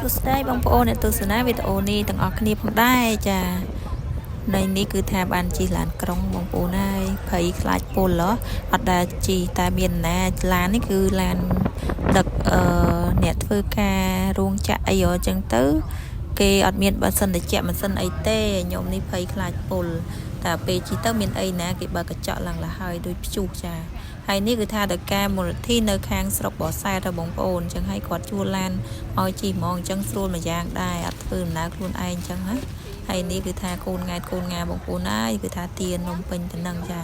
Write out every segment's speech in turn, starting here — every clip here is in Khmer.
សួស្តីបងប្អូនអ្នកទស្សនាវីដេអូនេះទាំងអស់គ្នាផងដែរចាในនេះគឺថាបានជិះឡានក្រុងបងប្អូនហើយភ័យខ្លាចពលអត់ដែលជិះតែមានណាឡាននេះគឺឡានដឹកអ្នកធ្វើការរោងចក្រអីអញ្ចឹងទៅគេអត់មានបើសិនតែជាក់ម៉ាស៊ីនអីទេខ្ញុំនេះភ័យខ្លាចពលតែពេលជិះទៅមានអីណាគេបើកញ្ចក់ឡើងလာហើយដូចព្យុះចាហើយនេះគឺថាតើការមូលនិធិនៅខាងស្រុកបរសែតរបស់បងប្អូនអញ្ចឹងហើយគាត់ជួលឡានឲ្យជិះហ្មងអញ្ចឹងស្រួលមួយយ៉ាងដែរអត់ធ្វើដំណើរខ្លួនឯងអញ្ចឹងណាហើយនេះគឺថាកូនង៉ែតកូនងាបងប្អូនហើយគឺថាទានំពេញទៅនឹងចា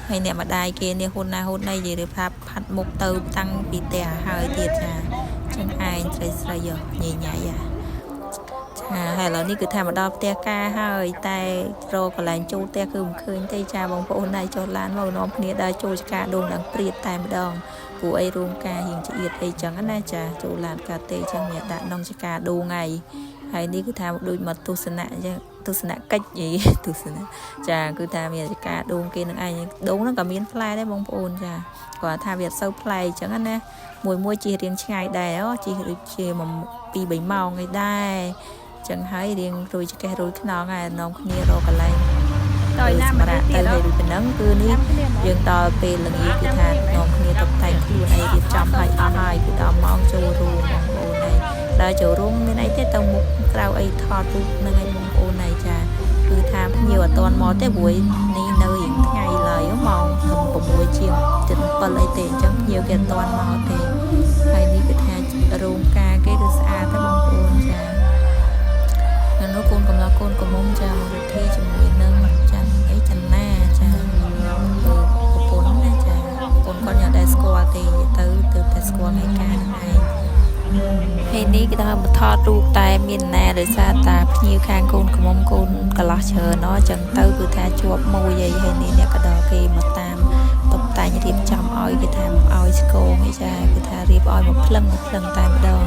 ហើយអ្នកម្ដាយគេនេះហ៊ុនណាហ៊ុនណីនិយាយរៀបថាផាត់មុខទៅតាំងពីផ្ទះហើយទៀតចាអញ្ចឹងឯងស្រីញ៉ៃហើយឥឡូវនេះគឺថាមកដល់ផ្ទះការហើយតែរកកន្លែងចូលផ្ទះគឺមិនឃើញទេចាបងប្អូនណៃចុះឡានមកនាំគ្នាដើរចូលចកាដងឡើងព្រាតតែម្ដងព្រោះអីរោងការរៀងឆ្អៀតអីចឹងណាចាចូលឡានកាទេចឹងមានដាក់ក្នុងចកាដងហើយនេះគឺថាដូចមកទស្សនៈអញ្ចឹងទស្សនកិច្ចយីទស្សនៈចាគឺថាមានចកាដងគេនឹងឯងដងហ្នឹងក៏មានផ្លែដែរបងប្អូនចាគាត់ថាវាអត់សូវផ្លែអញ្ចឹងណាមួយជិះរៀងឆ្ងាយដែរជិះដូចជា2-3ម៉ោងឯដែរចឹងហើយរៀងរួយចកេះរួយខ្នងហើយនាំគ្នារកកន្លែងដោយណាមកទៅហើយដូចប៉ុណ្ណឹងគឺនេះយើងដល់ពេលល្ងាចគឺថានាំគ្នាតុបតែងខ្លួនអីរៀបចំឲ្យអស់ហើយគឺដល់ម៉ោងចូលរួមបងប្អូនហើយដល់ចូលរួមមានអីទេទៅមុខក្រៅអីថតរូបនឹងឲ្យបងប្អូនហើយចាគឺថាភ្ញៀវអត់ទាន់មកទេព្រោះនេះនៅរៀងថ្ងៃឡើយម៉ោង6ជាង7អីទេអញ្ចឹងភ្ញៀវគេអត់ទាន់មកទេហើយនេះគឺថារោងការគេគឺស្អាតទេបងប្អូនចានោះកូនកំឡោះកូនកំមុំចាមកវិធីជាមួយនឹងចាន់អីចាន់ណាចាប្រពន្ធណាចាប្រពន្ធគាត់យកតែស្គាល់ទេទៅតែស្គាល់ឯកាហ្នឹងឯងហើយនេះគេថាបថតរូបតែមានណាដោយសារតាភ្ញៀវខាងកូនកំមុំកូនកន្លោះច្រើនអញ្ចឹងទៅគឺថាជាប់មួយអីហើយនេះអ្នកក៏ដល់គេមកតាមតុបតែងរៀបចំឲ្យគេថាមកឲ្យស្គងអីចាគឺថារៀបឲ្យមកភ្លឹងតែម្ដង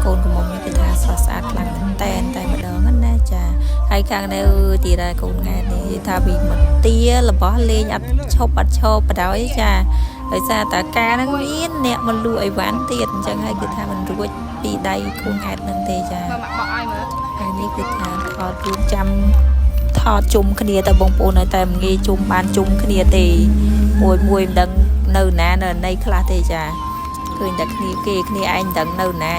កូនកំមុំនេះគឺថាស្រស់ស្អាតខ្លាំងតែម្ដងណាចាហើយខាងនៅទីដែរកូនង៉ែនេះថាពីមកទារបស់លេងអត់ឈប់បដោយចាដោយសារតាការហ្នឹងមានអ្នកមកលក់អីវ៉ាន់ទៀតអញ្ចឹងហើយគឺថាមិនរួចពីដៃកូនង៉ែតហ្នឹងទេចាមកបក់ឲ្យមើលហើយនេះគឺថាថតរូបចាំថតជុំគ្នាទៅបងប្អូនឲ្យតែងាយជុំបានជុំគ្នាទេមួយមិនដឹងនៅណានៅណីខ្លះទេចាឃើញតែគ្នាឯងដឹងនៅណា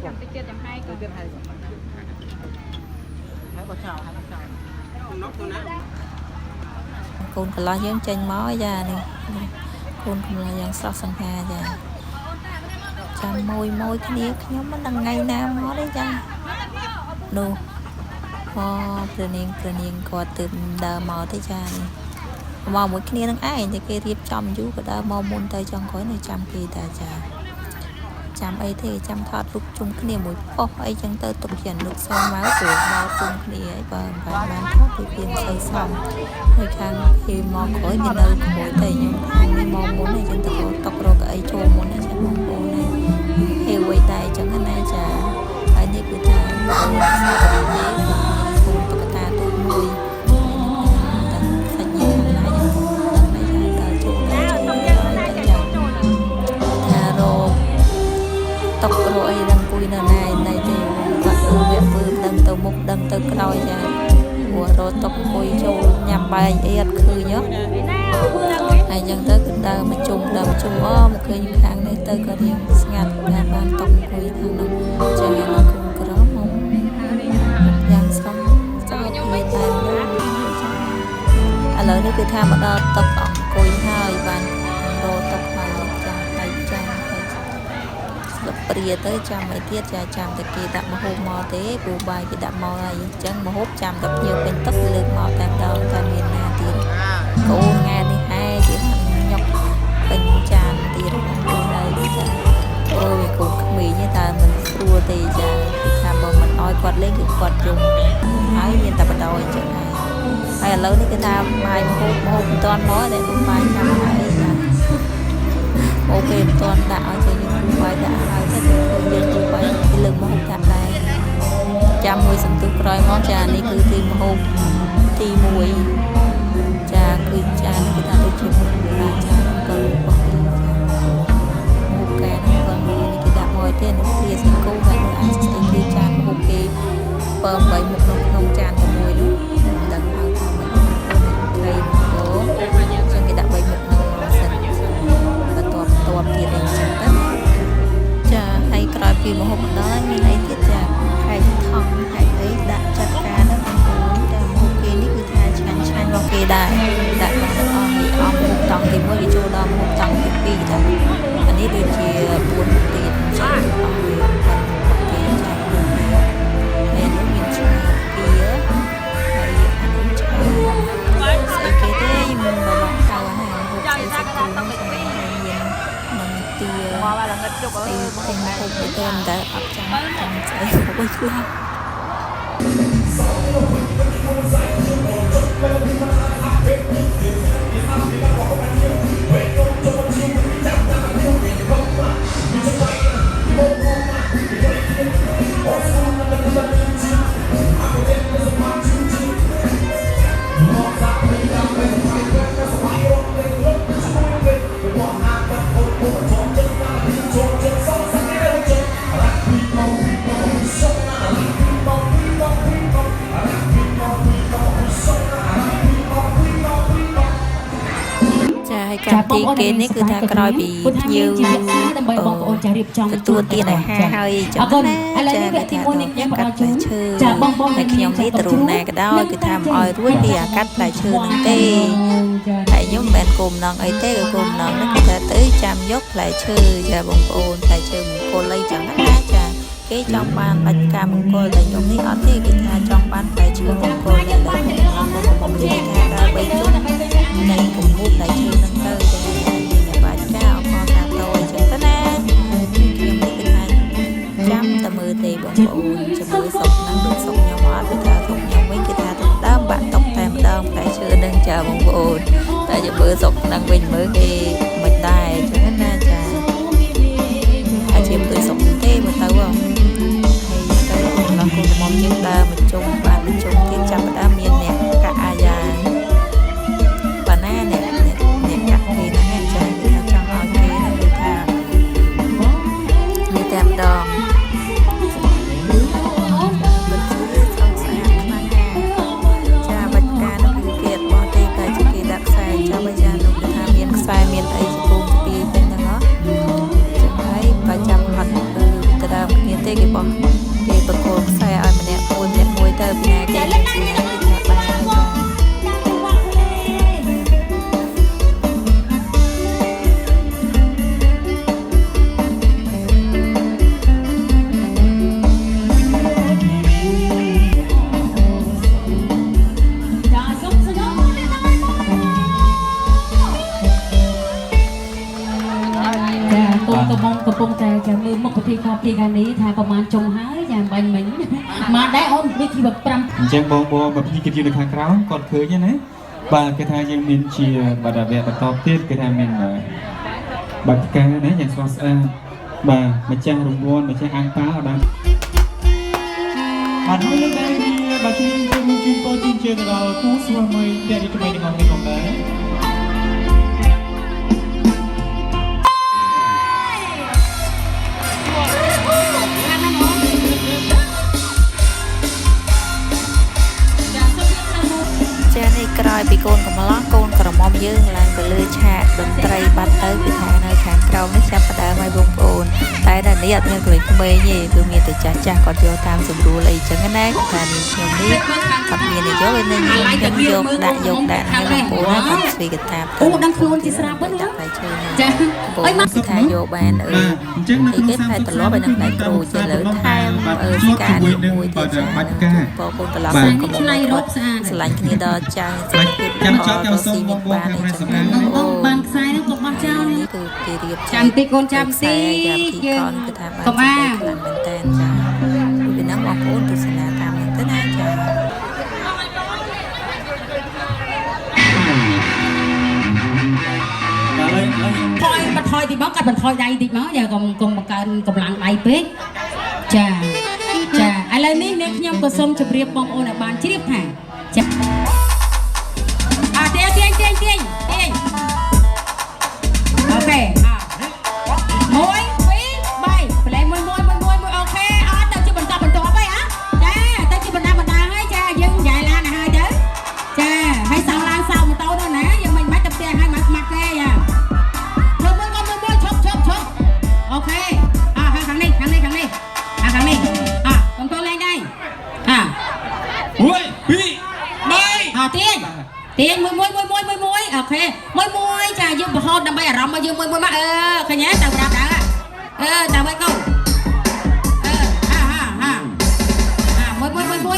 ចាំតិចទៀតចាំហើយកូនទៀតហើយបើចោលកូនកន្លោះយើងចេញមកចានេះកូនកន្លោះយ៉ាងស្រស់សង្ហាចាចាំមួយគ្នាខ្ញុំមិនដឹងថ្ងៃណាមកទេចានោះព្រះនាងគាត់ទើបដើរមកទេចានេះមកមួយគ្នានឹងឯងតែគេរៀបចំយូរក៏ដើរមកមុនទៅចង់ក្រោយនៅចាំគេតាចាចាំអីទេចាំថតរូបជុំគ្នាមួយប៉ុស្អីចឹងទៅទុកជានុកសូមមកព្រោះមកជុំគ្នាអីបើមិនបានថតពីពីសូវសមហើយខាងគេមកក្រោយគេនៅជាមួយតែខ្ញុំខាងនេះមកមុនអីចឹងទៅតុករកអីចូលមុនអីចឹងបងប្អូនហេអ្វីដែរចឹងណាចាហើយនេះគឺថាកូនតុកតាទូមួយសាច់ញាតិខាងណាយ៉ាងដឹងដែរចូលតុករកអីដឹងគួយនៅណាទេគាត់វាពើដឹងទៅមុខដឹងទៅក្រោយចាព្រោះរត់តុកគួយចូលញ៉ាំបាយអីអត់ឃើញហ៎ហើយចឹងទៅគឺដើរមកជុំមកឃើញខាងនេះទៅក៏រៀងស្ងាត់តែបានតុកគួយខាងនោះចានៅគុំក្រមយ៉ាងស្រស់ខ្ញុំមិនតែឥឡូវនេះគឺថាមកដល់តុកអង្គុយហើយបានរត់តុកហើយចាហើយចាស្លឹកព្រាទៅចាំឲ្យទៀតចាចាំតែគេដាក់ម្ហូបមកទេព្រោះបាយគេដាក់មកហើយអញ្ចឹងម្ហូបចាំតែភ្ញៀវពេញទឹកលើកមកតែម្ដងតែមានណាទៀតកូនង៉ែនេះហើយគេញុកពេញចានទៀតបងប្អូនហើយចាអូយកូនក្មេងតែមិនស្រួលទេចាគឺថាបើមិនអោយគាត់លេងគឺគាត់យំហើយមានតែបដ អញ្ចឹងហើយឥឡូវនេះគឺថាបាយម្ហូបមិនទាន់មកតែបាយចាំហើយចាអូខេមិនទាន់ដាក់ឲ្យទៅយើងបាយដាក់ហើយទៅយើងទៅបាយលើកម្ហូបដាក់ដែរចាំមួយសន្ទុះក្រោយមកចានេះគឺទីម្ហូប ទី1ចាគឺចាគឺថាដូចជាមុខរាចាអង្គរបស់មុខកានអង្គមួយនេះគេដាក់មកទេនោះវាសិង្គូហើយអាចស្ទើរគឺចានមុខគេពើ3មុខក្នុងចានមួយនោះដឹងហើយថាមិនត្រីមុខចឹងគេដាក់3មុខក្នុងសិនបន្ទាប់ទៀតអីចឹងទៅចាហើយក្រោយពីម្ហូបម្ដងមានអីទៀតចាហើយថងហើយអីដាក់ចាត់ការនៅក្នុងតែម្ហូបគេនេះគឺថាឆ្ងាញ់របស់គេដែរដាក់មកទាំងអស់នេះអស់ម្ហូបតង់ទី1វាចូលដល់ម្ហូបតង់ទី2ចាអានេះដូចជា4មុខទៀតចាអស់វាប៉ុន្តែចាហើយនេះមានឆ្ងាញ់ពីហើយអានេះឆ្ងាញ់ស្អីគេទេមិនមកហៅអាហារម្ហូបស្អីសាច់គោនោះចាមាននឹងទាមកឡើងងឹតជុកអើយមកហូបទៅតែអត់ចាំស្អីហូបឲ្យឆ្លាស់កម្មវិធីគេនេះគឺថាក្រោយពីភ្ញៀវដើម្បីបងប្អូនចារៀបចំទទួលទានអាហារហើយចឹងណាចាគេថាខ្ញុំកាត់ផ្លែឈើចាបងហើយខ្ញុំនេះទៅរូបណាក៏ដោយគឺថាមិនអោយរួចពីអាកាត់ផ្លែឈើហ្នឹងទេហើយខ្ញុំមិនមែនគុំណងអីទេគឺគុំណងនេះគឺថាទៅចាំយកផ្លែឈើចាបងប្អូនផ្លែឈើមង្គលអីចឹងណាចាគេចង់បានបាច់ការមង្គលតែខ្ញុំនេះអត់ទេគេថាចង់បានផ្លែឈើមង្គលនេះដល់ខ្ញុំនិយាយថាដល់3ជុំនៃកំពូលផ្លែឈើហ្នឹងទៅចាបាច់ការអបអរសាទរអញ្ចឹងទៅណាខ្ញុំនេះគឺថាចាំតែមើលទេបងប្អូនចាំមើលសុកហ្នឹងដូចសុកខ្ញុំអត់គឺថាសុកខ្ញុំវិញគឺថាទៅដើមបាក់តុកតែម្ដងផ្លែឈើហ្នឹងចាបងប្អូនតែចាំមើលសុកហ្នឹងវិញមើលគេមិនដែរអញ្ចឹងណាចាអាចជាមើលសុកទេមើលទៅហើយទៅក្នុងគូកំមយើងដើរមកជុំបានមកជុំទៀតចាប់ដើមមានអ្នកកាអាយ៉ាបាណាអ្នកកាក់គេណាចាគេថាចង់ឲ្យគេហ្នឹងគឺថានេះតែម្ដងចាបាច់ការនោះគឺគេអត់បោះទេតែជាគេដាក់ខ្សែចាំបើយ៉ាងនោះគឺថាមានខ្សែមានអីជាពងពីពេញហ្នឹងហ៎ចឹងហើយបើចាំហត់គឺទៅដើមគ្នាទេគេបោះគេបកគោខ្សែឲ្យម្នាក់មួយទៅពីណាគេពីណាគេថាបានកំពុងតែចាំមើលមុខពិធីខោពីកាលនេះថាប្រហែលចុងហើយចាំបាញ់មិញមកដែរអូននេះគឺ5អញ្ចឹងបងមកពីគេនៅខាងក្រោមគាត់ឃើញណាបាទគេថាយើងមានជាបាទវគ្គបន្តទៀតគេថាមានបាច់ការណាយ៉ាងស្រស់ស្អាតបាទម្ចាស់រង្វាន់ម្ចាស់អាំងប៉ាបាទបាទហើយនៅដែរបាទជូនពរជូនជើងដល់គូស្វាមីដែលថ្មីទាំងអស់នេះផងដែរក្រោយពីកូនកំឡោះកូនក្រមុំយើងឡើងទៅលើឆាកតន្ត្រីបាត់ទៅគឺថានៅខាងក្រោមនេះចាប់ផ្ដើមឲ្យបងប្អូនតែដល់នេះអត់មានក្មេងៗទេគឺមានតែចាស់គាត់យកតាមសម្រួលអីចឹងណាថានេះខ្ញុំនេះអត់មានទេយកឯនេះខ្ញុំយកដាក់ឲ្យបងប្អូនគាត់ស្វីកតាអូដឹងខ្លួនជាស្រាប់ហ្នឹងដាក់តែជើងចាអីមកថាយកបានអញ្ចឹងនៅក្នុងសាមត្រឡប់ឲ្យនឹងដៃគ្រូជាលើថែមការមួយទៀតចាបងប្អូនកន្លងកុំឆ្នៃរកស្អាតស្រឡាញ់គ្នាដល់ចាស់ចាំចប់ចាំសូមបងបានអីចឹងបានខ្សែហ្នឹងក៏បោះចោលនេះគឺគេរៀបចាំទីកូនចាំទីយើងគឺថាបានខ្លាំងមែនតើចាពីហ្នឹងបងប្អូនទស្សនាតាមនេះទៅណាចាបន្ថយតិចមកកាត់បន្ថយដៃតិចមកយ៉ាកុំបង្កើនកម្លាំងដៃពេកចាឥឡូវនេះនាងខ្ញុំក៏សូមជម្រាបបងប្អូនឲ្យបានជ្រាបថាចា tiên môi ok môi chà dương bờ hôn đâm bay ở rong mà dương môi mắt khơi nhé tao đạp đã tao bay câu ha môi